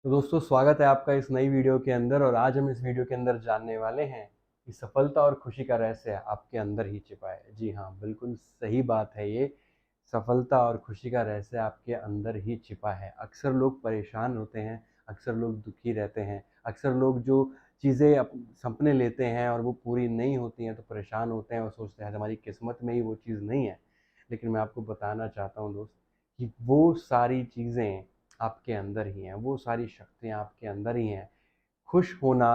तो दोस्तों स्वागत है आपका इस नई वीडियो के अंदर। और आज हम इस वीडियो के अंदर जानने वाले हैं कि सफलता और खुशी का रहस्य आपके अंदर ही छिपा है। जी हाँ, बिल्कुल सही बात है ये। सफलता और खुशी का रहस्य आपके अंदर ही छिपा है। अक्सर लोग परेशान होते हैं, अक्सर लोग दुखी रहते हैं, अक्सर लोग जो चीज़ें सपने लेते हैं और वो पूरी नहीं होती हैं तो परेशान होते हैं और सोचते हैं हमारी किस्मत में ही वो चीज़ नहीं है। लेकिन मैं आपको बताना चाहता हूँ दोस्त कि वो सारी चीज़ें आपके अंदर ही हैं, वो सारी शक्तियाँ आपके अंदर ही हैं। खुश होना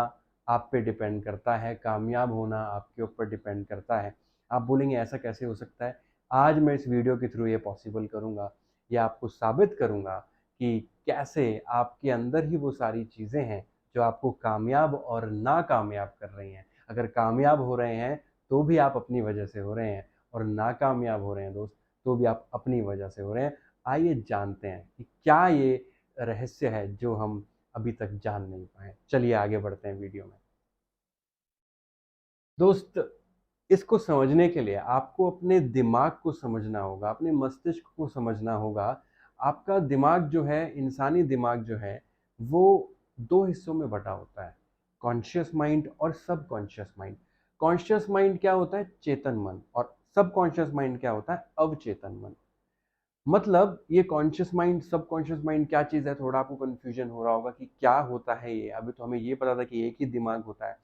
आप पे डिपेंड करता है, कामयाब होना आपके ऊपर डिपेंड करता है। आप बोलेंगे ऐसा कैसे हो सकता है? आज मैं इस वीडियो के थ्रू ये पॉसिबल करूँगा, या आपको साबित करूँगा कि कैसे आपके अंदर ही वो सारी चीज़ें हैं जो आपको कामयाब और नाकामयाब कर रही हैं। अगर कामयाब हो रहे हैं तो भी आप अपनी वजह से हो रहे हैं, और नाकामयाब हो रहे हैं दोस्त तो भी आप अपनी वजह से हो रहे हैं। आइए जानते हैं कि क्या ये रहस्य है जो हम अभी तक जान नहीं पाए। चलिए आगे बढ़ते हैं वीडियो में। दोस्त, इसको समझने के लिए आपको अपने दिमाग को समझना होगा, अपने मस्तिष्क को समझना होगा। आपका दिमाग जो है, इंसानी दिमाग जो है, वो दो हिस्सों में बटा होता है, कॉन्शियस माइंड और सबकॉन्शियस माइंड। कॉन्शियस माइंड क्या होता है? चेतन मन। और सबकॉन्शियस माइंड क्या होता है? अवचेतन मन। मतलब ये कॉन्शियस माइंड सबकॉन्शियस माइंड क्या चीज़ है? थोड़ा आपको कन्फ्यूजन हो रहा होगा कि क्या होता है ये। अभी तो हमें ये पता था कि एक ही दिमाग होता है।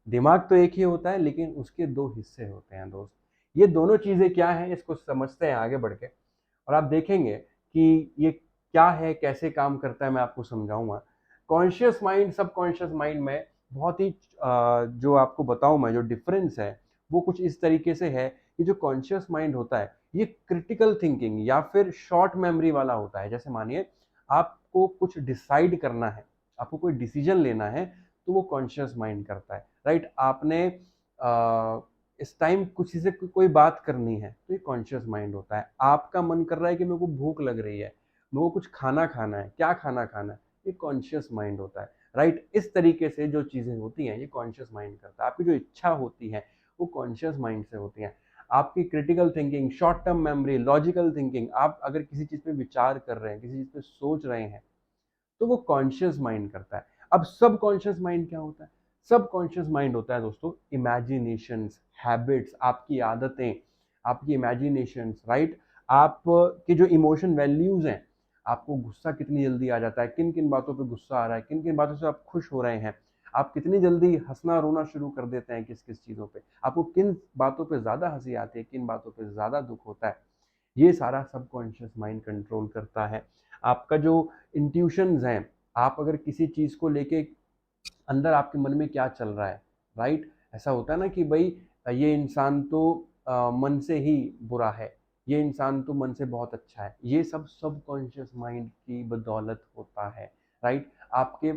दिमाग तो एक ही होता है लेकिन उसके दो हिस्से होते हैं दोस्त। ये दोनों चीज़ें क्या हैं, इसको समझते हैं आगे बढ़ के। और आप देखेंगे कि ये क्या है, कैसे काम करता है, मैं आपको समझाऊंगा। कॉन्शियस माइंड सबकॉन्शियस माइंड में बहुत ही जो आपको बताऊं मैं, जो डिफरेंस है वो कुछ इस तरीके से है कि जो कॉन्शियस माइंड होता है ये क्रिटिकल थिंकिंग या फिर शॉर्ट मेमोरी वाला होता है। जैसे मानिए आपको कुछ डिसाइड करना है, आपको कोई डिसीजन लेना है, तो वो कॉन्शियस माइंड करता है। राइट? आपने इस टाइम कुछ से कोई बात करनी है तो ये कॉन्शियस माइंड होता है। आपका मन कर रहा है कि मेरे को भूख लग रही है, मेरे को कुछ खाना खाना है, क्या खाना खाना है, ये कॉन्शियस माइंड होता है। राइट? इस तरीके से जो चीज़ें होती हैं ये कॉन्शियस माइंड करता है। आपकी जो इच्छा होती है वो कॉन्शियस माइंड से होती हैं। आपकी critical thinking, short term memory, logical thinking, आप अगर किसी चीज़ पे विचार कर रहे हैं, किसी चीज़ पे सोच रहे हैं, तो वो कॉन्शियस माइंड करता है। अब सब कॉन्शियस माइंड क्या होता है? सब कॉन्शियस माइंड होता है दोस्तों इमेजिनेशंस, हैबिट्स, आपकी आदतें, आपकी इमेजिनेशंस। राइट? आप की जो इमोशन वैल्यूज हैं, आपको गुस्सा कितनी जल्दी आ जाता है, किन किन बातों पे गुस्सा आ रहा है, किन किन बातों से आप खुश हो रहे हैं, आप कितनी जल्दी हंसना रोना शुरू कर देते हैं किस किस चीज़ों पे, आपको किन बातों पे ज़्यादा हंसी आती है, किन बातों पे ज़्यादा दुख होता है, ये सारा सबकॉन्शियस माइंड कंट्रोल करता है। आपका जो इंट्यूशंस हैं, आप अगर किसी चीज़ को लेके अंदर आपके मन में क्या चल रहा है। राइट? ऐसा होता है ना कि भाई ये इंसान तो मन से ही बुरा है, ये इंसान तो मन से बहुत अच्छा है, ये सब सबकॉन्शियस माइंड की बदौलत होता है। राइट? आपके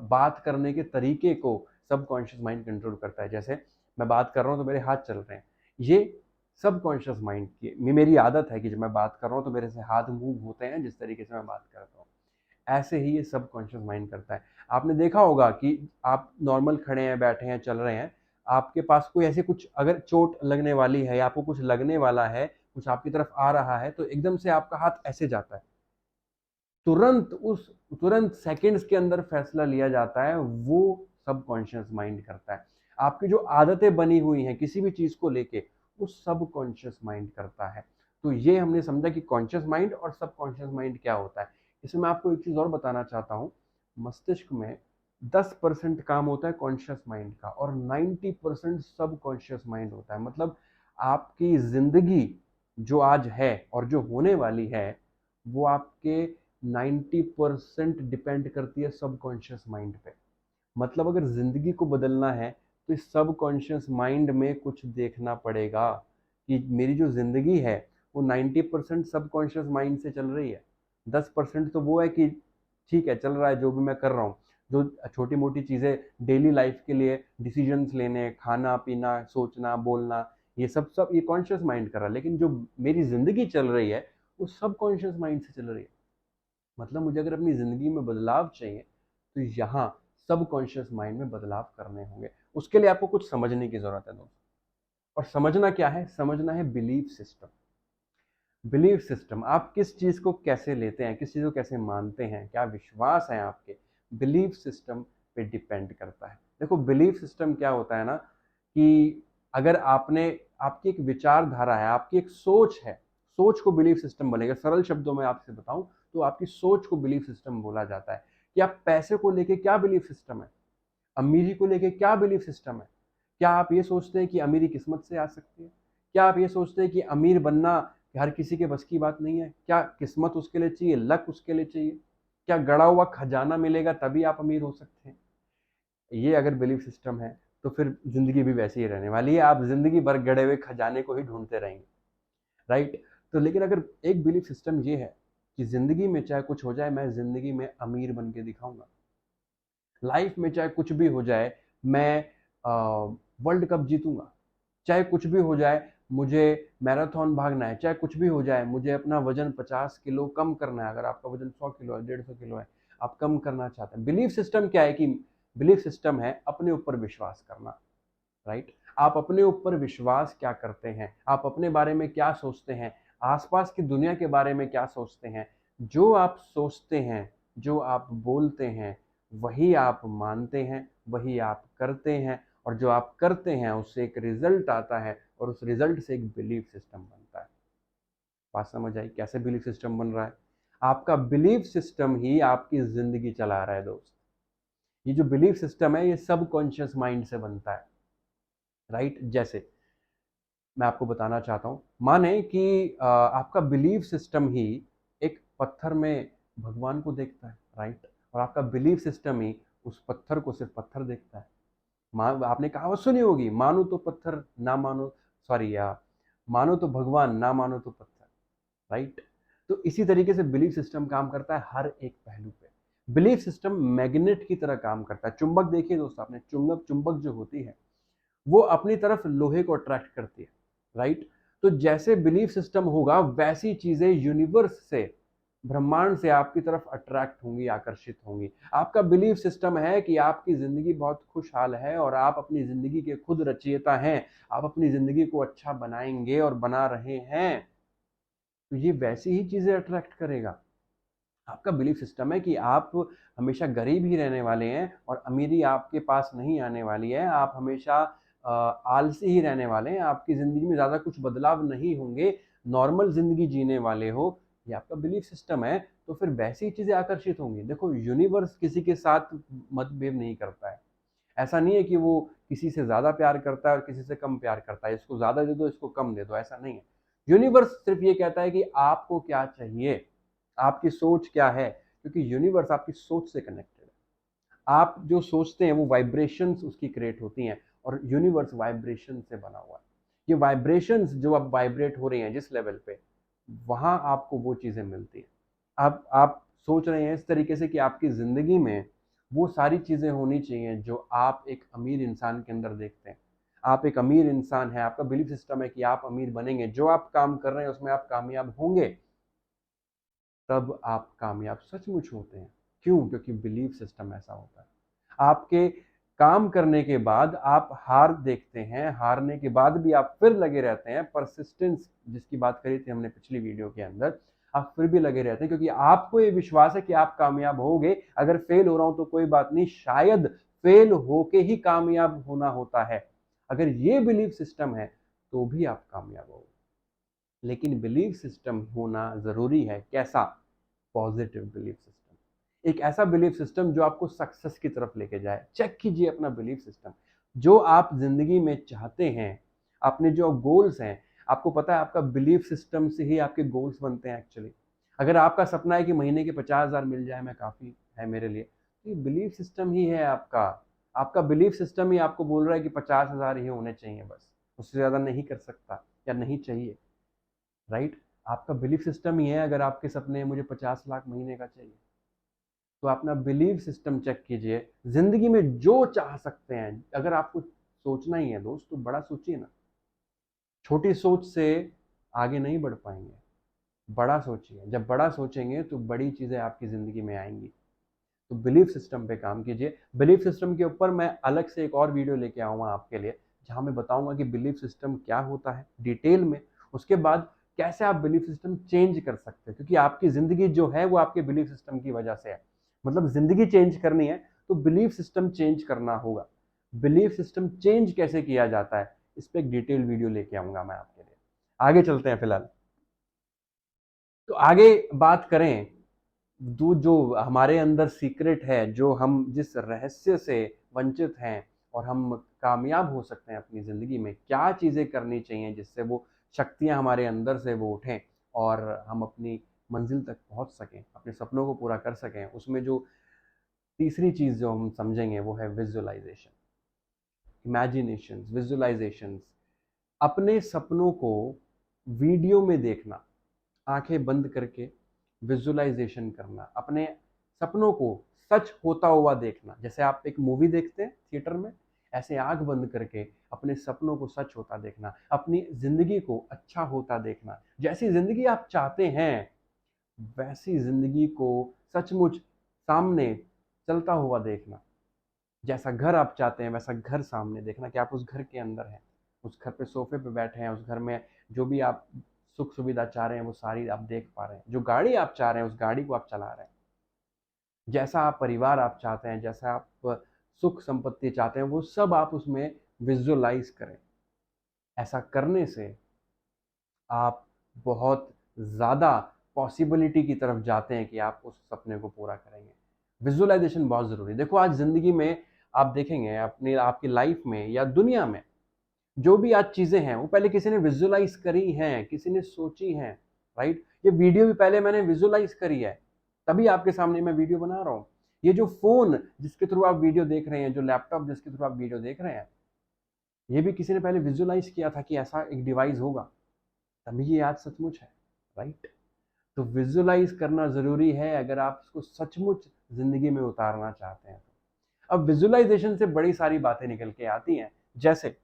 बात करने के तरीके को सबकॉन्शियस माइंड कंट्रोल करता है। जैसे मैं बात कर रहा हूँ तो मेरे हाथ चल रहे हैं, ये सबकॉन्शियस माइंड की मेरी आदत है कि जब मैं बात कर रहा हूँ तो मेरे से हाथ मूव होते हैं जिस तरीके से मैं बात करता हूँ। ऐसे ही ये सबकॉन्शियस माइंड करता है। आपने देखा होगा कि आप नॉर्मल खड़े हैं, बैठे हैं, चल रहे हैं, आपके पास कोई ऐसे कुछ अगर चोट लगने वाली है या आपको कुछ लगने वाला है, कुछ आपकी तरफ आ रहा है, तो एकदम से आपका हाथ ऐसे जाता है। तुरंत सेकंड्स के अंदर फैसला लिया जाता है, वो सबकॉन्शियस माइंड करता है। आपकी जो आदतें बनी हुई हैं किसी भी चीज को लेके, वो सबकॉन्शियस माइंड करता है। तो ये हमने समझा कि कॉन्शियस माइंड और सबकॉन्शियस माइंड क्या होता है। इसमें मैं आपको एक चीज और बताना चाहता हूँ। मस्तिष्क में 10% काम होता है कॉन्शियस माइंड का और 90% सबकॉन्शियस माइंड होता है। मतलब आपकी जिंदगी जो आज है और जो होने वाली है, वो आपके 90% डिपेंड करती है सबकॉन्शियस माइंड पे। मतलब अगर जिंदगी को बदलना है तो इस सबकॉन्शियस माइंड में कुछ देखना पड़ेगा कि मेरी जो जिंदगी है वो 90% सबकॉन्शियस माइंड से चल रही है। 10% तो वो है कि ठीक है, चल रहा है जो भी मैं कर रहा हूँ, जो छोटी मोटी चीज़ें डेली लाइफ के लिए डिसीजंस लेने, खाना पीना, सोचना बोलना, ये सब सब ये कॉन्शियस माइंड कर रहा है। लेकिन जो मेरी जिंदगी चल रही है वो सबकॉन्शियस माइंड से चल रही है। मतलब मुझे अगर अपनी ज़िंदगी में बदलाव चाहिए तो यहाँ सबकॉन्शियस माइंड में बदलाव करने होंगे। उसके लिए आपको कुछ समझने की ज़रूरत है दोस्तों। और समझना क्या है? समझना है बिलीफ सिस्टम। बिलीफ सिस्टम, आप किस चीज़ को कैसे लेते हैं, किस चीज़ को कैसे मानते हैं, क्या विश्वास है आपके, बिलीफ सिस्टम पे डिपेंड करता है। देखो बिलीफ सिस्टम क्या होता है ना, कि अगर आपने, आपकी एक विचारधारा है, आपकी एक सोच है, सोच को बिलीफ सिस्टम बनेगा। सरल शब्दों में आपसे बताऊं तो आपकी सोच को बिलीफ सिस्टम बोला जाता है। कि आप पैसे को लेके क्या बिलीफ सिस्टम है, अमीरी को लेके क्या बिलीफ सिस्टम है। क्या आप ये सोचते हैं कि अमीरी किस्मत से आ सकती है? क्या आप ये सोचते हैं कि अमीर बनना हर किसी के बस की बात नहीं है? क्या किस्मत उसके लिए चाहिए, लक उसके लिए चाहिए? क्या गड़ा हुआ खजाना मिलेगा तभी आप अमीर हो सकते हैं? ये अगर बिलीफ सिस्टम है तो फिर जिंदगी भी वैसी ही रहने वाली है, आप जिंदगी भर गड़े हुए खजाने को ही ढूंढते रहेंगे, राइट? तो लेकिन अगर एक बिलीफ सिस्टम ये है कि जिंदगी में चाहे कुछ हो जाए, मैं जिंदगी में अमीर बन के दिखाऊंगा, लाइफ में चाहे कुछ भी हो जाए, मैं वर्ल्ड कप जीतूंगा, चाहे कुछ भी हो जाए, मुझे मैराथन भागना है, चाहे कुछ भी हो जाए, मुझे अपना वजन 50 किलो कम करना है। अगर आपका वजन 100 किलो है, 150 किलो है, आप कम करना चाहते हैं, बिलीफ सिस्टम क्या है कि बिलीफ सिस्टम है अपने ऊपर विश्वास करना, राइट? आप अपने ऊपर विश्वास क्या करते हैं, आप अपने बारे में क्या सोचते हैं, आसपास की दुनिया के बारे में क्या सोचते हैं। जो आप सोचते हैं, जो आप बोलते हैं, वही आप मानते हैं, वही आप करते हैं, और जो आप करते हैं उससे एक रिजल्ट आता है, और उस रिजल्ट से एक बिलीफ सिस्टम बनता है। बात समझ आई कैसे बिलीफ सिस्टम बन रहा है? आपका बिलीफ सिस्टम ही आपकी जिंदगी चला रहा है दोस्त। ये जो बिलीफ सिस्टम है ये सब कॉन्शियस माइंड से बनता है, राइट? जैसे मैं आपको बताना चाहता हूँ, माने कि आपका बिलीफ सिस्टम ही एक पत्थर में भगवान को देखता है, राइट? और आपका बिलीफ सिस्टम ही उस पत्थर को सिर्फ पत्थर देखता है। आपने कहावत सुनी होगी, मानो तो पत्थर ना मानो, सॉरी या मानो तो भगवान ना मानो तो पत्थर, राइट? तो इसी तरीके से बिलीफ सिस्टम काम करता है हर एक पहलू पे। बिलीफ सिस्टम मैग्नेट की तरह काम करता है। चुंबक देखिए दोस्त आपने, चुंबक चुंबक जो होती है वो अपनी तरफ लोहे को अट्रैक्ट करती है, राइट? तो जैसे बिलीफ सिस्टम होगा वैसी चीजें यूनिवर्स से, ब्रह्मांड से आपकी तरफ अट्रैक्ट होंगी, आकर्षित होंगी। आपका बिलीफ सिस्टम है कि आपकी जिंदगी बहुत खुशहाल है और आप अपनी जिंदगी के खुद रचयिता हैं, आप अपनी जिंदगी को अच्छा बनाएंगे और बना रहे हैं, तो ये वैसी ही चीजें अट्रैक्ट करेगा। आपका बिलीफ सिस्टम है कि आप हमेशा गरीब ही रहने वाले हैं और अमीरी आपके पास नहीं आने वाली है, आप हमेशा आलसी ही रहने वाले हैं, आपकी ज़िंदगी में ज़्यादा कुछ बदलाव नहीं होंगे, नॉर्मल ज़िंदगी जीने वाले हो, ये आपका बिलीफ सिस्टम है, तो फिर वैसी चीज़ें आकर्षित होंगी। देखो यूनिवर्स किसी के साथ मतभेद नहीं करता है। ऐसा नहीं है कि वो किसी से ज़्यादा प्यार करता है और किसी से कम प्यार करता है, इसको ज़्यादा दे दो, इसको कम दे दो, ऐसा नहीं है। यूनिवर्स सिर्फ ये कहता है कि आपको क्या चाहिए, आपकी सोच क्या है, क्योंकि यूनिवर्स आपकी सोच से कनेक्टेड है। आप जो सोचते हैं वो वाइब्रेशंस उसकी क्रिएट होती हैं, और यूनिवर्स वाइब्रेशन से बना हुआ है। ये वाइब्रेशंस जो अब वाइब्रेट हो रही हैं जिस लेवल पे, वहां आपको वो चीजें मिलती हैं। आप सोच रहे हैं इस तरीके से कि आपकी जिंदगी में वो सारी चीजें होनी चाहिए जो आप एक अमीर इंसान के अंदर देखते हैं। आप एक अमीर इंसान है, आपका बिलीफ सिस्टम है कि आप अमीर बनेंगे, जो आप काम कर रहे हैं उसमें आप कामयाब होंगे, तब आप कामयाब सचमुच होते हैं। क्यों? क्योंकि बिलीफ सिस्टम ऐसा होता है। आपके काम करने के बाद आप हार देखते हैं, हारने के बाद भी आप फिर लगे रहते हैं, परसिस्टेंस जिसकी बात करी थी हमने पिछली वीडियो के अंदर, आप फिर भी लगे रहते हैं क्योंकि आपको ये विश्वास है कि आप कामयाब होगे। अगर फेल हो रहा हूं तो कोई बात नहीं, शायद फेल होके ही कामयाब होना होता है। अगर ये बिलीफ सिस्टम है तो भी आप कामयाब होगे। लेकिन बिलीफ सिस्टम होना जरूरी है, कैसा? पॉजिटिव बिलीफ सिस्टम, एक ऐसा बिलीफ सिस्टम जो आपको सक्सेस की तरफ लेके जाए। चेक कीजिए अपना बिलीफ सिस्टम, जो आप जिंदगी में चाहते हैं, अपने जो गोल्स हैं, आपको पता है आपका बिलीफ सिस्टम से ही आपके गोल्स बनते हैं एक्चुअली। अगर आपका सपना है कि महीने के 50,000 मिल जाए मैं काफ़ी है मेरे लिए, तो ये बिलीफ सिस्टम ही है आपका। आपका बिलीफ सिस्टम ही आपको बोल रहा है कि 50,000 ही होने चाहिए, बस उससे ज़्यादा नहीं कर सकता या नहीं चाहिए, राइट? आपका बिलीफ सिस्टम ही है। अगर आपके सपने हैं मुझे 50 लाख महीने का चाहिए, तो अपना बिलीव सिस्टम चेक कीजिए। जिंदगी में जो चाह सकते हैं, अगर आपको सोचना ही है दोस्त तो बड़ा सोचिए ना। छोटी सोच से आगे नहीं बढ़ पाएंगे, बड़ा सोचिए। जब बड़ा सोचेंगे तो बड़ी चीजें आपकी जिंदगी में आएंगी। तो बिलीफ सिस्टम पे काम कीजिए। बिलीफ सिस्टम के ऊपर मैं अलग से एक और वीडियो लेके आऊंगा आपके लिए, जहां मैं बताऊंगा कि बिलीफ सिस्टम क्या होता है डिटेल में। उसके बाद कैसे आप बिलीफ सिस्टम चेंज कर सकते हो, क्योंकि आपकी ज़िंदगी जो है वो आपके बिलीफ सिस्टम की वजह से है। मतलब ज़िंदगी चेंज करनी है तो बिलीफ सिस्टम चेंज करना होगा। बिलीफ सिस्टम चेंज कैसे किया जाता है, इस पे एक डिटेल वीडियो लेके आऊँगा मैं आपके लिए। आगे चलते हैं फिलहाल। तो आगे बात करें, जो हमारे अंदर सीक्रेट है, जो हम जिस रहस्य से वंचित हैं और हम कामयाब हो सकते हैं अपनी ज़िंदगी में, क्या चीज़ें करनी चाहिए जिससे वो शक्तियाँ हमारे अंदर से वो उठें और हम अपनी मंजिल तक पहुँच सकें, अपने सपनों को पूरा कर सकें। उसमें जो तीसरी चीज़ जो हम समझेंगे वो है विजुअलाइजेशन, इमेजिनेशंस, विजुअलाइजेशंस। अपने सपनों को वीडियो में देखना, आंखें बंद करके विजुअलाइजेशन करना, अपने सपनों को सच होता हुआ देखना। जैसे आप एक मूवी देखते हैं थिएटर में, ऐसे आंख बंद करके अपने सपनों को सच होता देखना, अपनी जिंदगी को अच्छा होता देखना। जैसी जिंदगी आप चाहते हैं वैसी जिंदगी को सचमुच सामने चलता हुआ देखना। जैसा घर आप चाहते हैं वैसा घर सामने देखना कि आप उस घर के अंदर हैं, उस घर पे सोफे पे बैठे हैं, उस घर में जो भी आप सुख सुविधा चाह रहे हैं वो सारी आप देख पा रहे हैं, जो गाड़ी आप चाह रहे हैं उस गाड़ी को आप चला रहे हैं, जैसा आप परिवार आप चाहते हैं, जैसा आप सुख संपत्ति चाहते हैं, वो सब आप उसमें विजुअलाइज करें। ऐसा करने से आप बहुत ज़्यादा पॉसिबिलिटी की तरफ जाते हैं कि आप उस सपने को पूरा करेंगे। विजुअलाइजेशन बहुत ज़रूरी है। देखो आज ज़िंदगी में आप देखेंगे अपनी आपकी लाइफ में या दुनिया में जो भी आज चीज़ें हैं वो पहले किसी ने विजुअलाइज करी हैं, किसी ने सोची हैं, राइट? ये वीडियो भी पहले मैंने विजुअलाइज करी है, तभी आपके सामने मैं वीडियो बना रहा हूँ। ये जो फ़ोन जिसके थ्रू आप वीडियो देख रहे हैं, जो लैपटॉप जिसके थ्रू आप वीडियो देख रहे हैं, ये भी किसी ने पहले विजुअलाइज किया था कि ऐसा एक डिवाइस होगा, तभी ये आज सचमुच है, राइट? तो विजुअलाइज करना ज़रूरी है अगर आप इसको सचमुच ज़िंदगी में उतारना चाहते हैं। अब विजुअलाइजेशन से बड़ी सारी बातें निकल के आती हैं, जैसे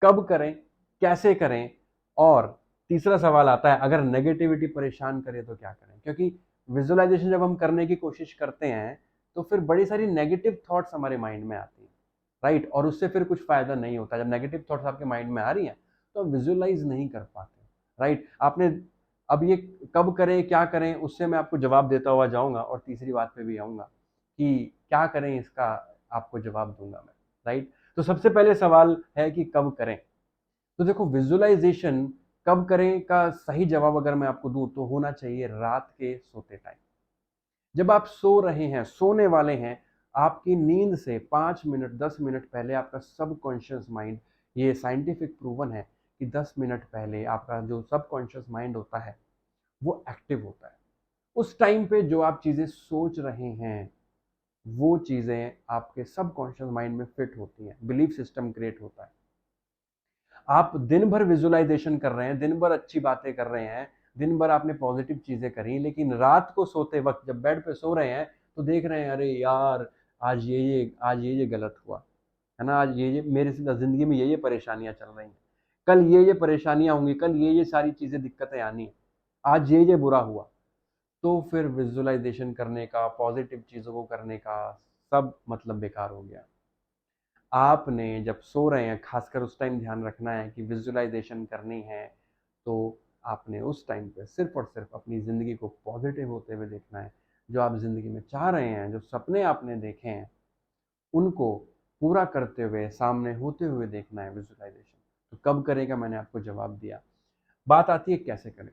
कब करें, कैसे करें, और तीसरा सवाल आता है अगर नेगेटिविटी परेशान करे तो क्या करें? क्योंकि विजुअलाइजेशन जब हम करने की कोशिश करते हैं तो फिर बड़ी सारी नेगेटिव थॉट्स हमारे माइंड में आती हैं, राइट? और उससे फिर कुछ फायदा नहीं होता। जब नेगेटिव थॉट्स आपके माइंड में आ रही हैं तो आप विजुअलाइज नहीं कर पाते, राइट? आपने अब ये कब करें, क्या करें, उससे मैं आपको जवाब देता हुआ जाऊंगा और तीसरी बात पे भी आऊंगा कि क्या करें, इसका आपको जवाब दूंगा मैं, राइट? तो सबसे पहले सवाल है कि कब करें। तो देखो विजुअलाइजेशन कब करें का सही जवाब अगर मैं आपको दूं तो होना चाहिए रात के सोते टाइम। जब आप सो रहे हैं, सोने वाले हैं, आपकी नींद से 5 मिनट 10 मिनट पहले आपका सबकॉन्शियस माइंड, ये साइंटिफिक प्रूवन है कि 10 मिनट पहले आपका जो सबकॉन्शियस माइंड होता है वो एक्टिव होता है। उस टाइम पे जो आप चीज़ें सोच रहे हैं वो चीज़ें आपके सबकॉन्शियस माइंड में फिट होती हैं, बिलीफ सिस्टम क्रिएट होता है। आप दिन भर विजुअलाइजेशन कर रहे हैं, दिन भर अच्छी बातें कर रहे हैं, दिन भर आपने पॉजिटिव चीज़ें करी, लेकिन रात को सोते वक़्त जब बेड पे सो रहे हैं, तो देख रहे हैं अरे यार! आज ये गलत हुआ, है ना? आज ये मेरे स ज़िंदगी में ये परेशानियाँ चल रही हैं। कल ये परेशानियाँ होंगी, कल ये सारी चीज़ें दिक्कतें आनी हैं। आज ये बुरा हुआ। तो फिर विजुअलाइजेशन करने का, पॉजिटिव चीज़ों को करने का सब मतलब बेकार हो गया। आपने जब सो रहे हैं, खासकर उस टाइम ध्यान रखना है कि विजुअलाइजेशन करनी है, तो आपने उस टाइम पे सिर्फ़ और सिर्फ़ अपनी ज़िंदगी को पॉज़िटिव होते हुए देखना है। जो आप ज़िंदगी में चाह रहे हैं, जो सपने आपने देखे हैं, उनको पूरा करते हुए, सामने होते हुए देखना है विजुअलाइजेशन। तो कब करें का मैंने आपको जवाब दिया। बात आती है कैसे करें।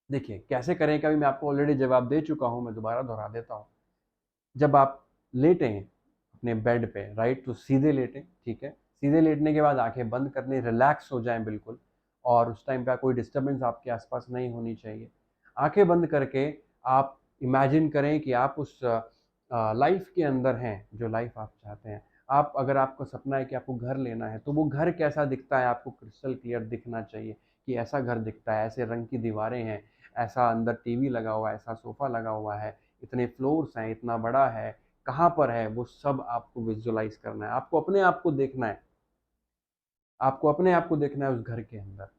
देखिए, कैसे करें का भी मैं आपको ऑलरेडी जवाब दे चुका हूँ, मैं दोबारा दोहरा देता हूँ। जब आप लेटें अपने बेड पे, राइट, तो सीधे लेटें, ठीक है? सीधे लेटने के बाद आंखें बंद कर लें, रिलैक्स हो जाएं बिल्कुल, और उस टाइम पे कोई डिस्टर्बेंस आपके आसपास नहीं होनी चाहिए। आंखें बंद करके आप इमेजिन करें कि आप उस लाइफ के अंदर हैं जो लाइफ आप चाहते हैं। आप अगर आपका सपना है कि आपको घर लेना है तो वो घर कैसा दिखता है आपको क्रिस्टल क्लियर दिखना चाहिए कि ऐसा घर दिखता है, ऐसे रंग की दीवारें हैं, ऐसा अंदर टीवी लगा हुआ है, ऐसा सोफ़ा लगा हुआ है, इतने फ्लोर्स हैं, इतना बड़ा है, कहाँ पर है, वो सब आपको विजुअलाइज करना है। आपको अपने आप को देखना है, आपको अपने आप को देखना है उस घर के अंदर।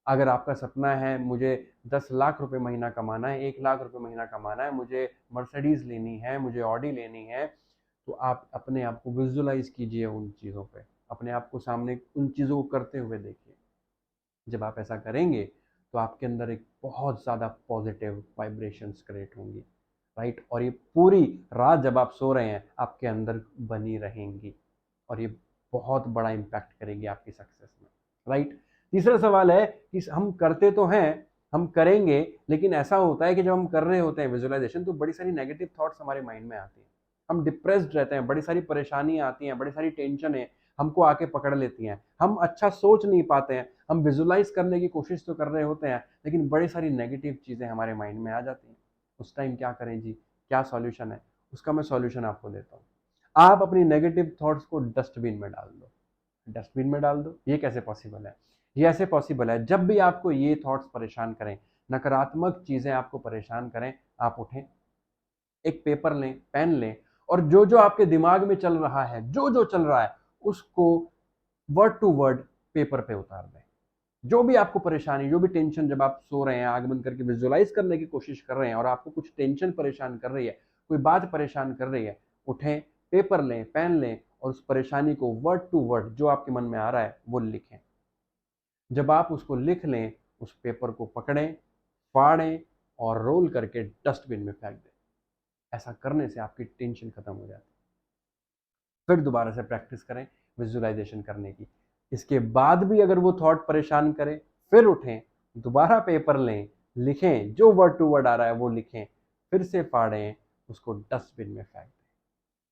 अगर आपका सपना है मुझे 10 लाख रुपए महीना कमाना है, 1 लाख रुपए महीना कमाना है, मुझे मर्सिडीज लेनी है, मुझे ऑडी लेनी है, तो आप अपने आप को विजुअलाइज कीजिए उन चीज़ों पे, अपने आप को सामने उन चीज़ों को करते हुए देखिए। जब आप ऐसा करेंगे तो आपके अंदर एक बहुत ज़्यादा पॉजिटिव वाइब्रेशंस क्रिएट होंगी, राइट, और ये पूरी रात जब आप सो रहे हैं आपके अंदर बनी रहेंगी और ये बहुत बड़ा इम्पैक्ट करेगी आपकी सक्सेस में, राइट। तीसरा सवाल है कि हम करते तो हैं, हम करेंगे, लेकिन ऐसा होता है कि जब हम कर रहे होते हैं विजुअलाइजेशन तो बड़ी सारी नेगेटिव थॉट्स हमारे माइंड में आती हैं, हम डिप्रेस्ड रहते हैं, बड़ी सारी परेशानियां आती हैं, बड़ी सारी टेंशन है हमको आके पकड़ लेती हैं, हम अच्छा सोच नहीं पाते हैं, हम विजुअलाइज करने की कोशिश तो कर रहे होते हैं लेकिन बड़ी सारी नेगेटिव चीज़ें हमारे माइंड में आ जाती हैं। उस टाइम क्या करें जी, क्या सॉल्यूशन है? उसका मैं सॉल्यूशन आपको देता हूँ। आप अपनी नेगेटिव थॉट्स को डस्टबिन में डाल दो। डस्टबिन में डाल दो, ये कैसे पॉसिबल है? ये ऐसे पॉसिबल है, जब भी आपको ये थॉट्स परेशान करें, नकारात्मक चीज़ें आपको परेशान करें, आप उठें, एक पेपर लें, पेन लें और जो जो आपके दिमाग में चल रहा है, जो जो चल रहा है, उसको वर्ड टू वर्ड पेपर पे उतार दें। जो भी आपको परेशानी, जो भी टेंशन, जब आप सो रहे हैं, आंख बंद करके विजुअलाइज करने की कोशिश कर रहे हैं और आपको कुछ टेंशन परेशान कर रही है, कोई बात परेशान कर रही है, उठें, पेपर लें, पेन लें और उस परेशानी को वर्ड टू वर्ड जो आपके मन में आ रहा है वो लिखें। जब आप उसको लिख लें, उस पेपर को पकड़ें, फाड़ें और रोल करके डस्टबिन में फेंक दें। ऐसा करने से आपकी टेंशन खत्म हो जाती है। फिर दोबारा से प्रैक्टिस करें विजुअलाइजेशन करने की। इसके बाद भी अगर वो थॉट परेशान करे, फिर उठें, दोबारा पेपर लें, लिखें, जो वर्ड टू वर्ड आ रहा है वो लिखें, फिर से फाड़ें, उसको डस्टबिन में फेंक दें।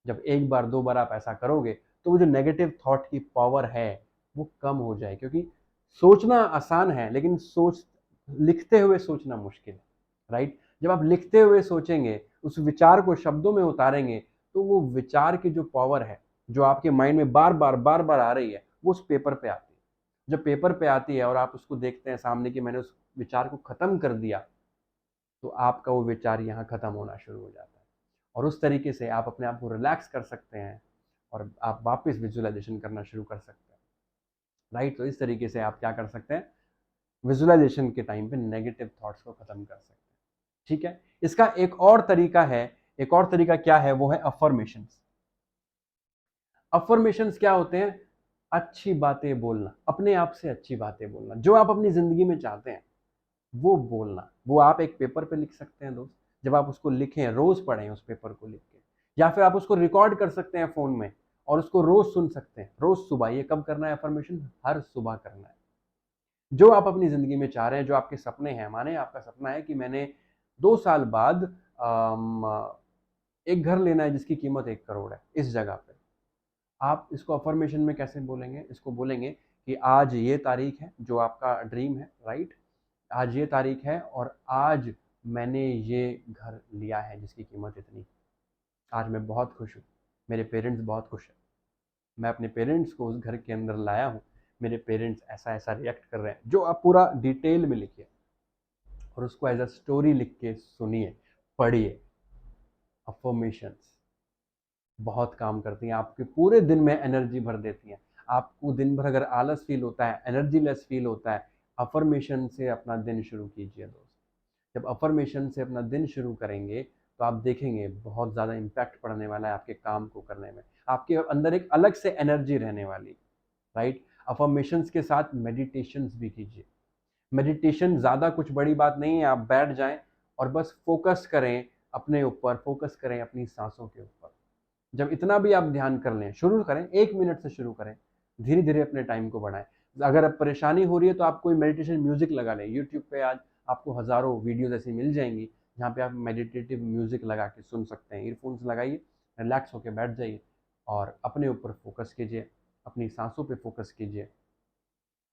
जब एक बार दो बार आप ऐसा करोगे तो वो जो नेगेटिव थॉट की पावर है वो कम हो जाए, क्योंकि सोचना आसान है लेकिन सोच लिखते हुए सोचना मुश्किल है, राइट। जब आप लिखते हुए सोचेंगे, उस विचार को शब्दों में उतारेंगे, तो वो विचार की जो पावर है, जो आपके माइंड में बार बार आ रही है, वो उस पेपर पे आती है। जब पेपर पे आती है और आप उसको देखते हैं सामने कि मैंने उस विचार को खत्म कर दिया, तो आपका वो विचार यहाँ खत्म होना शुरू हो जाता है और उस तरीके से आप अपने आप को रिलैक्स कर सकते हैं और आप वापस विजुअलाइजेशन करना शुरू कर सकते हैं, राइट। तो इस तरीके से आप क्या कर सकते हैं, विजुअलाइजेशन के टाइम पे नेगेटिव थॉट्स को खत्म कर सकते हैं, ठीक है। इसका एक और तरीका है, एक और तरीका क्या है, वो है अफर्मेशंस। अफर्मेशंस क्या होते हैं? अच्छी बातें बोलना, अपने आप से अच्छी बातें बोलना, जो आप अपनी जिंदगी में चाहते हैं वो बोलना। वो आप एक पेपर पे लिख सकते हैं दोस्त, जब आप उसको लिखें, रोज पढ़ें उस पेपर को लिख के, या फिर आप उसको रिकॉर्ड कर सकते हैं फोन में और उसको रोज सुन सकते हैं, रोज सुबह। ये कब करना है अफर्मेशन? हर सुबह करना है। जो आप अपनी जिंदगी में चाह रहे हैं, जो आपके सपने हैं, माने आपका सपना है कि मैंने 2 साल बाद एक घर लेना है जिसकी कीमत 1 करोड़ है इस जगह पे। आप इसको अफर्मेशन में कैसे बोलेंगे? इसको बोलेंगे कि आज ये तारीख है जो आपका ड्रीम है, राइट। आज ये तारीख है और आज मैंने ये घर लिया है जिसकी कीमत इतनी। आज मैं बहुत खुश हूँ, मेरे पेरेंट्स बहुत खुश हैं, मैं अपने पेरेंट्स को उस घर के अंदर लाया हूँ, मेरे पेरेंट्स ऐसा ऐसा रिएक्ट कर रहे हैं। जो आप पूरा डिटेल में लिखिए और उसको एज अ स्टोरी लिख के सुनिए, पढ़िए। अफर्मेशंस बहुत काम करती हैं, आपके पूरे दिन में एनर्जी भर देती हैं। आपको दिन भर अगर आलस फील होता है, एनर्जी लेस फील होता है, अफर्मेशन से अपना दिन शुरू कीजिए दोस्त। जब अफर्मेशन से अपना दिन शुरू करेंगे तो आप देखेंगे बहुत ज़्यादा इम्पैक्ट पड़ने वाला है आपके काम को करने में, आपके अंदर एक अलग से एनर्जी रहने वाली, राइट। अफर्मेशंस के साथ मेडिटेशंस भी कीजिए। मेडिटेशन ज़्यादा कुछ बड़ी बात नहीं है, आप बैठ जाएं और बस फोकस करें अपने ऊपर, फोकस करें अपनी सांसों के ऊपर। जब इतना भी आप ध्यान कर लें, शुरू करें 1 मिनट से, शुरू करें, धीरे धीरे अपने टाइम को बढ़ाएं। अगर अब परेशानी हो रही है तो आप कोई मेडिटेशन म्यूजिक लगा लें। यूट्यूब पे आज आपको हज़ारों वीडियोस ऐसी मिल जाएंगी जहाँ पे आप मेडिटेटिव म्यूजिक लगा के सुन सकते हैं। ईयरफोन्स लगाइए, रिलैक्स होकर बैठ जाइए और अपने ऊपर फोकस कीजिए, अपनी सांसों पे फोकस कीजिए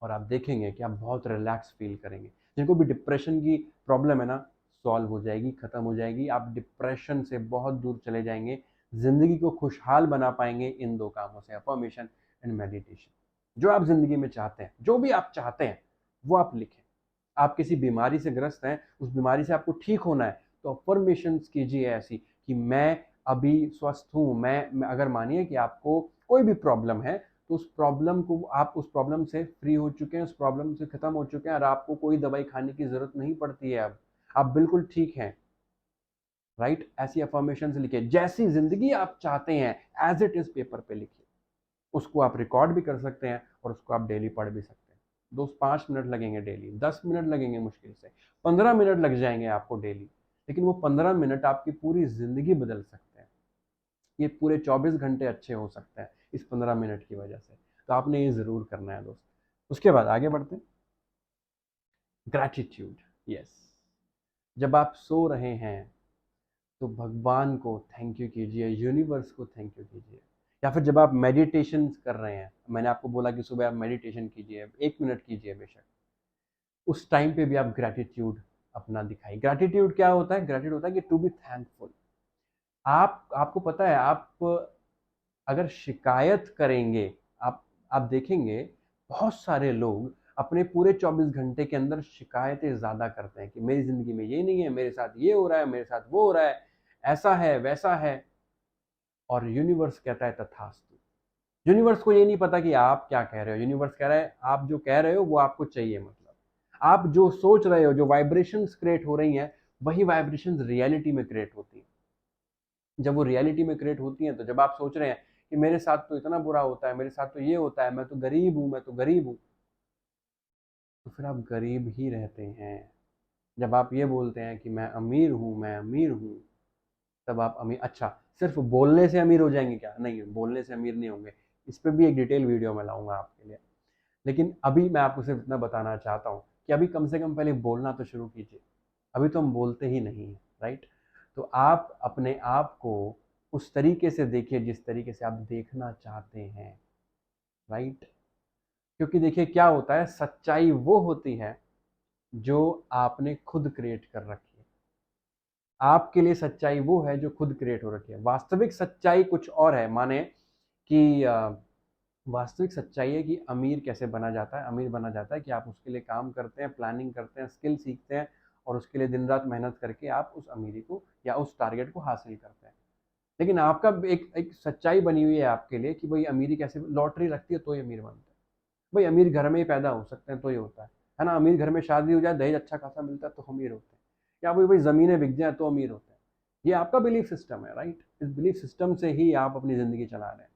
और आप देखेंगे कि आप बहुत रिलैक्स फील करेंगे। जिनको भी डिप्रेशन की प्रॉब्लम है ना, सॉल्व हो जाएगी, ख़त्म हो जाएगी। आप डिप्रेशन से बहुत दूर चले जाएंगे, ज़िंदगी को खुशहाल बना पाएंगे इन 2 कामों से, अफर्मेशन एंड मेडिटेशन। जो आप ज़िंदगी में चाहते हैं, जो भी आप चाहते हैं वो आप लिखें। आप किसी बीमारी से ग्रस्त हैं, उस बीमारी से आपको ठीक होना है, तो अफर्मेशंस कीजिए ऐसी कि मैं अभी स्वस्थ हूँ। मैं अगर मानिए कि आपको कोई भी प्रॉब्लम है तो उस प्रॉब्लम को, आप उस प्रॉब्लम से फ्री हो चुके हैं, उस प्रॉब्लम से खत्म हो चुके हैं और आपको कोई दवाई खाने की जरूरत नहीं पड़ती है। अब आप बिल्कुल ठीक हैं, राइट। ऐसी अफर्मेशन लिखिए, जैसी जिंदगी आप चाहते हैं एज इट इज पेपर पे लिखिए। उसको आप रिकॉर्ड भी कर सकते हैं और उसको आप डेली पढ़ भी सकते हैं। दोस्त 5 मिनट लगेंगे डेली, 10 मिनट लगेंगे मुश्किल से, 15 मिनट लग जाएंगे आपको डेली, लेकिन वो 15 मिनट आपकी पूरी ज़िंदगी बदल सकते हैं। ये पूरे 24 घंटे अच्छे हो सकते हैं इस 15 मिनट की वजह से। तो आपने ये ज़रूर करना है दोस्त। उसके बाद आगे बढ़ते हैं। Gratitude, yes. जब आप सो रहे हैं तो भगवान को थैंक यू कीजिए, यूनिवर्स को थैंक यू कीजिए। या फिर जब आप मेडिटेशन कर रहे हैं, मैंने आपको बोला कि सुबह आप मेडिटेशन कीजिए, 1 मिनट कीजिए बेशक, उस टाइम पे भी आप ग्रैटिट्यूड अपना दिखाइए। ग्रैटिट्यूड क्या होता है? ग्रैटिट्यूड होता है कि टू बी थैंकफुल। आपको पता है, आप अगर शिकायत करेंगे, आप देखेंगे बहुत सारे लोग अपने पूरे 24 घंटे के अंदर शिकायतें ज़्यादा करते हैं कि मेरी ज़िंदगी में ये नहीं है, मेरे साथ ये हो रहा है, मेरे साथ वो हो रहा है, ऐसा है, वैसा है। और यूनिवर्स कहता है तथास्तु। यूनिवर्स को ये नहीं पता कि आप क्या कह रहे हो। यूनिवर्स कह रहा है आप जो कह रहे हो वो आपको चाहिए, मतलब आप जो सोच रहे हो, जो वाइब्रेशंस क्रिएट हो रही हैं, वही वाइब्रेशंस रियलिटी में क्रिएट होती हैं। जब वो रियलिटी में क्रिएट होती हैं, तो जब आप सोच रहे हैं कि मेरे साथ तो इतना बुरा होता है, मेरे साथ तो ये होता है, मैं तो गरीब हूँ, मैं तो गरीब हूँ, तो फिर आप गरीब ही रहते हैं। जब आप ये बोलते हैं कि मैं अमीर हूँ, मैं अमीर हूँ, तब आप अमीर, अच्छा सिर्फ बोलने से अमीर हो जाएंगे क्या? नहीं, बोलने से अमीर नहीं होंगे। इस पर भी एक डिटेल वीडियो मैं लाऊंगा आपके लिए। लेकिन अभी मैं आपको सिर्फ इतना बताना चाहता हूँ कि अभी कम से कम पहले बोलना तो शुरू कीजिए। अभी तो हम बोलते ही नहीं हैं, राइट? तो आप अपने आप को उस तरीके से देखिए जिस तरीके से आप देखना चाहते हैं, राइट? क्योंकि देखिए क्या होता है, सच्चाई वो होती है जो आपने खुद क्रिएट कर रखी है। आपके लिए सच्चाई वो है जो खुद क्रिएट हो रखी है। वास्तविक सच्चाई कुछ और है। माने कि वास्तविक सच्चाई है कि अमीर कैसे बना जाता है। अमीर बना जाता है कि आप उसके लिए काम करते हैं, प्लानिंग करते हैं, स्किल सीखते हैं और उसके लिए दिन रात मेहनत करके आप उस अमीरी को या उस टारगेट को हासिल करते हैं। लेकिन आपका एक एक सच्चाई बनी हुई है आपके लिए कि भाई अमीरी कैसे, लॉटरी लगती है तो ही अमीर बनते हैं। भाई अमीर घर में ही पैदा हो सकते हैं तो ही होता है ना? अमीर घर में शादी हो जाए, दहेज अच्छा खासा मिलता है तो अमीर होते हैं। या भाई भाई ज़मीनें बिक जाए तो अमीर होते हैं। ये आपका बिलीफ सिस्टम है, राइट? इस बिलीफ सिस्टम से ही आप अपनी ज़िंदगी चला रहे हैं।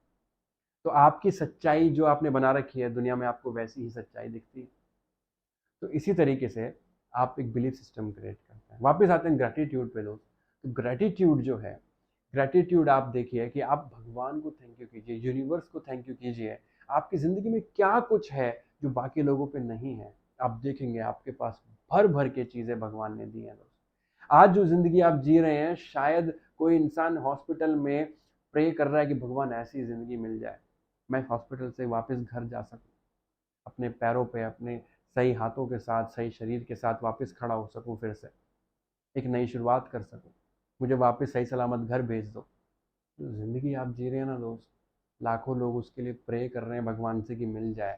तो आपकी सच्चाई जो आपने बना रखी है दुनिया में, आपको वैसी ही सच्चाई दिखती है। तो इसी तरीके से आप एक बिलीफ सिस्टम क्रिएट करते हैं। वापस आते हैं ग्रैटिट्यूड पे दोस्त। तो ग्रैटिट्यूड जो है, ग्रैटिट्यूड आप देखिए कि आप भगवान को थैंक यू कीजिए, यूनिवर्स को थैंक यू कीजिए। आपकी ज़िंदगी में क्या कुछ है जो बाकी लोगों पे नहीं है, आप देखेंगे आपके पास भर भर के चीज़ें भगवान ने दी हैं दोस्त। आज जो ज़िंदगी आप जी रहे हैं, शायद कोई इंसान हॉस्पिटल में प्रे कर रहा है कि भगवान ऐसी ज़िंदगी मिल जाए, मैं हॉस्पिटल से वापस घर जा सकूं, अपने पैरों पे, अपने सही हाथों के साथ, सही शरीर के साथ वापस खड़ा हो सकूं, फिर से एक नई शुरुआत कर सकूं, मुझे वापस सही सलामत घर भेज दो। जो ज़िंदगी आप जी रहे हैं ना दोस्त, लाखों लोग उसके लिए प्रे कर रहे हैं भगवान से कि मिल जाए।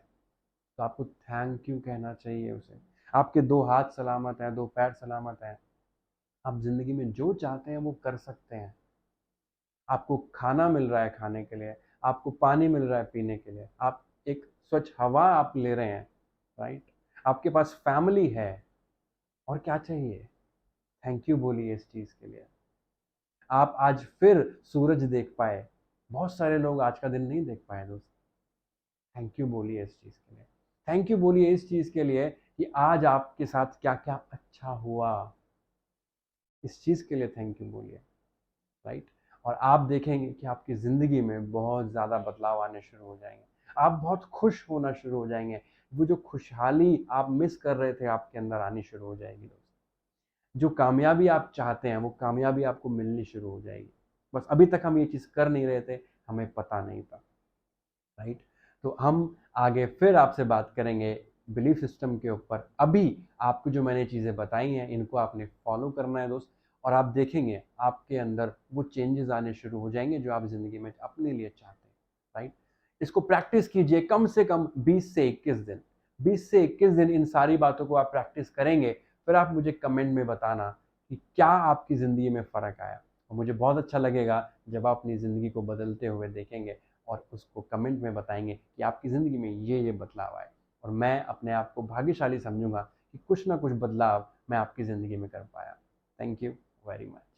तो आपको थैंक यू कहना चाहिए उसे। आपके 2 हाथ सलामत हैं, 2 पैर सलामत हैं, आप ज़िंदगी में जो चाहते हैं वो कर सकते हैं। आपको खाना मिल रहा है खाने के लिए, आपको पानी मिल रहा है पीने के लिए, आप एक स्वच्छ हवा आप ले रहे हैं, राइट? आपके पास फैमिली है, और क्या चाहिए? थैंक यू बोलिए इस चीज़ के लिए। आप आज फिर सूरज देख पाए, बहुत सारे लोग आज का दिन नहीं देख पाए दोस्त। थैंक यू बोलिए इस चीज़ के लिए। थैंक यू बोलिए इस चीज़ के लिए कि आज आपके साथ क्या-क्या अच्छा हुआ। इस चीज़ के लिए थैंक यू बोलिए, राइट? और आप देखेंगे कि आपकी ज़िंदगी में बहुत ज़्यादा बदलाव आने शुरू हो जाएँगे। आप बहुत खुश होना शुरू हो जाएँगे। वो जो खुशहाली आप मिस कर रहे थे, आपके अंदर आनी शुरू हो जाएगी दोस्त। जो कामयाबी आप चाहते हैं, वो कामयाबी आपको मिलनी शुरू हो जाएगी। बस अभी तक हम ये चीज़ कर नहीं रहे थे, हमें पता नहीं था, राइट? तो हम आगे फिर आपसे बात करेंगे बिलीफ सिस्टम के ऊपर। अभी आपको जो मैंने चीज़ें बताई हैं, इनको आपने फॉलो करना है दोस्त, और आप देखेंगे आपके अंदर वो चेंजेस आने शुरू हो जाएंगे जो आप ज़िंदगी में अपने लिए चाहते हैं, राइट? इसको प्रैक्टिस कीजिए कम से कम 20 से 21 दिन। 20 से 21 दिन इन सारी बातों को आप प्रैक्टिस करेंगे, फिर आप मुझे कमेंट में बताना कि क्या आपकी ज़िंदगी में फ़र्क आया। और मुझे बहुत अच्छा लगेगा जब आप अपनी ज़िंदगी को बदलते हुए देखेंगे और उसको कमेंट में बताएंगे कि आपकी ज़िंदगी में ये बदलाव आए। और मैं अपने आप को भाग्यशाली समझूंगा कि कुछ ना कुछ बदलाव मैं आपकी ज़िंदगी में कर पाया। Thank you very much.